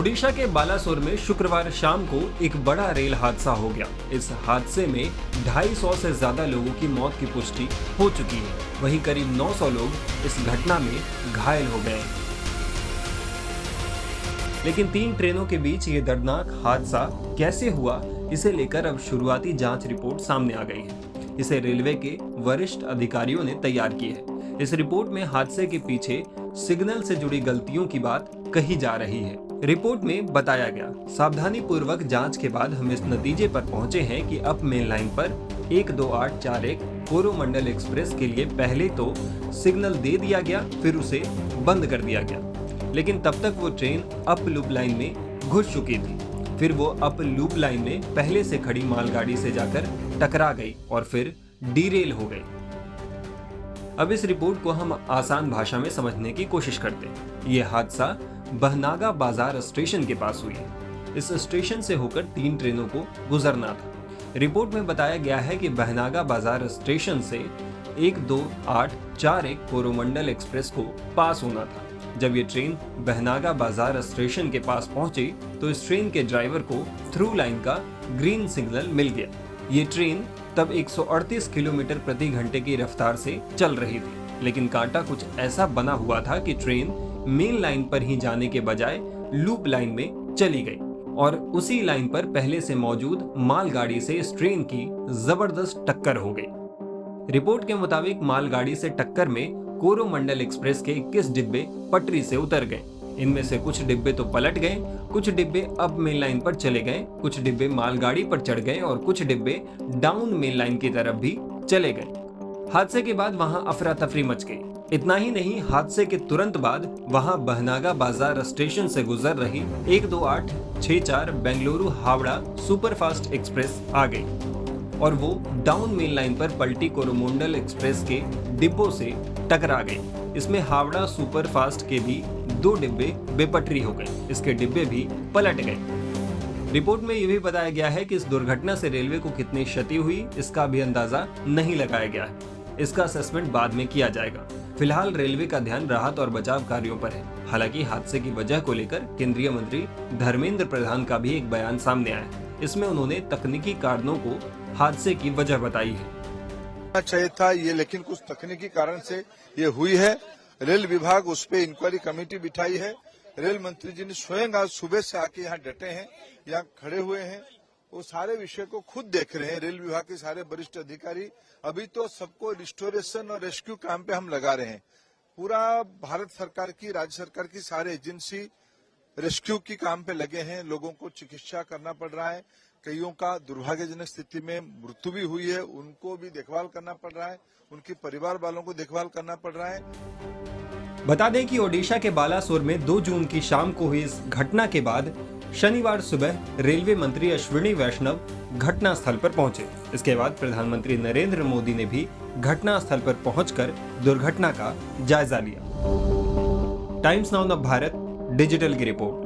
ओडिशा के बालासोर में शुक्रवार शाम को एक बड़ा रेल हादसा हो गया। इस हादसे में 250 से ज्यादा लोगों की मौत की पुष्टि हो चुकी है। वहीं करीब 900 लोग इस घटना में घायल हो गए। लेकिन 3 ट्रेनों के बीच ये दर्दनाक हादसा कैसे हुआ, इसे लेकर अब शुरुआती जांच रिपोर्ट सामने आ गई है। इसे रेलवे के वरिष्ठ अधिकारियों ने तैयार की है। इस रिपोर्ट में हादसे के पीछे सिग्नल से जुड़ी गलतियों की बात कही जा रही है। रिपोर्ट में बताया गया, सावधानी पूर्वक जांच के बाद हम इस नतीजे पर पहुंचे हैं कि अप मेन लाइन पर 12841 कोरोमंडल एक्सप्रेस के लिए पहले तो सिग्नल दे दिया गया, फिर उसे बंद कर दिया गया। लेकिन तब तक वो ट्रेन अप लूप लाइन में घुस चुकी थी। फिर वो अप लूप लाइन में पहले से खड़ी मालगाड़ी से जाकर टकरा गई और फिर डीरेल हो गई। अब इस रिपोर्ट को हम आसान भाषा में समझने की कोशिश करते हैं। ये हादसा बहनागा बाजार स्टेशन के पास हुई है। इस स्टेशन से होकर 3 ट्रेनों को गुजरना था। रिपोर्ट में बताया गया है कि बहनागा बाजार स्टेशन से 12841 कोरोमंडल एक्सप्रेस को पास होना था। जब ये ट्रेन बहनागा बाजार स्टेशन के पास पहुंची तो इस ट्रेन के ड्राइवर को थ्रू लाइन का ग्रीन सिग्नल मिल गया। ये ट्रेन तब 138 किलोमीटर प्रति घंटे की रफ्तार से चल रही थी, लेकिन कांटा कुछ ऐसा बना हुआ था कि ट्रेन मेन लाइन पर ही जाने के बजाय लूप लाइन में चली गई और उसी लाइन पर पहले से मौजूद मालगाड़ी से इस ट्रेन की जबरदस्त टक्कर हो गई। रिपोर्ट के मुताबिक मालगाड़ी से टक्कर में कोरोमंडल एक्सप्रेस के 21 डिब्बे पटरी से उतर गए। इनमें से कुछ डिब्बे तो पलट गए, कुछ डिब्बे अब मेन लाइन पर चले गए, कुछ डिब्बे मालगाड़ी पर चढ़ गए और कुछ डिब्बे डाउन मेन लाइन की तरफ भी चले गए। हादसे के बाद वहां अफरा तफरी मच गई। इतना ही नहीं, हादसे के तुरंत बाद वहां बहनागा बाजार स्टेशन से गुजर रही 12864 बेंगलुरु हावड़ा सुपरफास्ट एक्सप्रेस आ गई और वो डाउन मेन लाइन पर पलटी कोरोमंडल एक्सप्रेस के डिब्बों से टकरा गई। इसमें हावड़ा सुपरफास्ट के भी 2 डिब्बे बेपटरी हो गए, इसके डिब्बे भी पलट गए। रिपोर्ट में यह भी बताया गया है कि इस दुर्घटना से रेलवे को कितनी क्षति हुई, इसका भी अंदाजा नहीं लगाया गया है। इसका असेसमेंट बाद में किया जाएगा। फिलहाल रेलवे का ध्यान राहत और बचाव कार्यों पर है। हालांकि हादसे की वजह को लेकर केंद्रीय मंत्री धर्मेंद्र प्रधान का भी एक बयान सामने आया है। इसमें उन्होंने तकनीकी कारणों को हादसे की वजह बताई है। चाहिए था ये, लेकिन कुछ तकनीकी कारण से ये हुई है। रेल विभाग उस पर इंक्वायरी कमेटी बिठाई है। रेल मंत्री जी ने स्वयं आज सुबह से आके यहाँ डटे हैं, यहाँ खड़े हुए हैं, वो सारे विषय को खुद देख रहे हैं। रेल विभाग के सारे वरिष्ठ अधिकारी अभी तो सबको रिस्टोरेशन और रेस्क्यू काम पे हम लगा रहे हैं। पूरा भारत सरकार की, राज्य सरकार की सारे एजेंसी रेस्क्यू की काम पे लगे हैं। लोगों को चिकित्सा करना पड़ रहा है। कईयों का दुर्भाग्यजनक स्थिति में मृत्यु भी हुई है, उनको भी देखभाल करना पड़ रहा है, उनके परिवार वालों को देखभाल करना पड़ रहा है। बता दें कि ओडिशा के बालासोर में 2 जून की शाम को हुई इस घटना के बाद शनिवार सुबह रेलवे मंत्री अश्विनी वैष्णव घटना स्थल पर पहुंचे। इसके बाद प्रधानमंत्री नरेंद्र मोदी ने भी घटना स्थल पर पहुंचकर दुर्घटना का जायजा लिया। टाइम्स नाउ भारत डिजिटल की रिपोर्ट।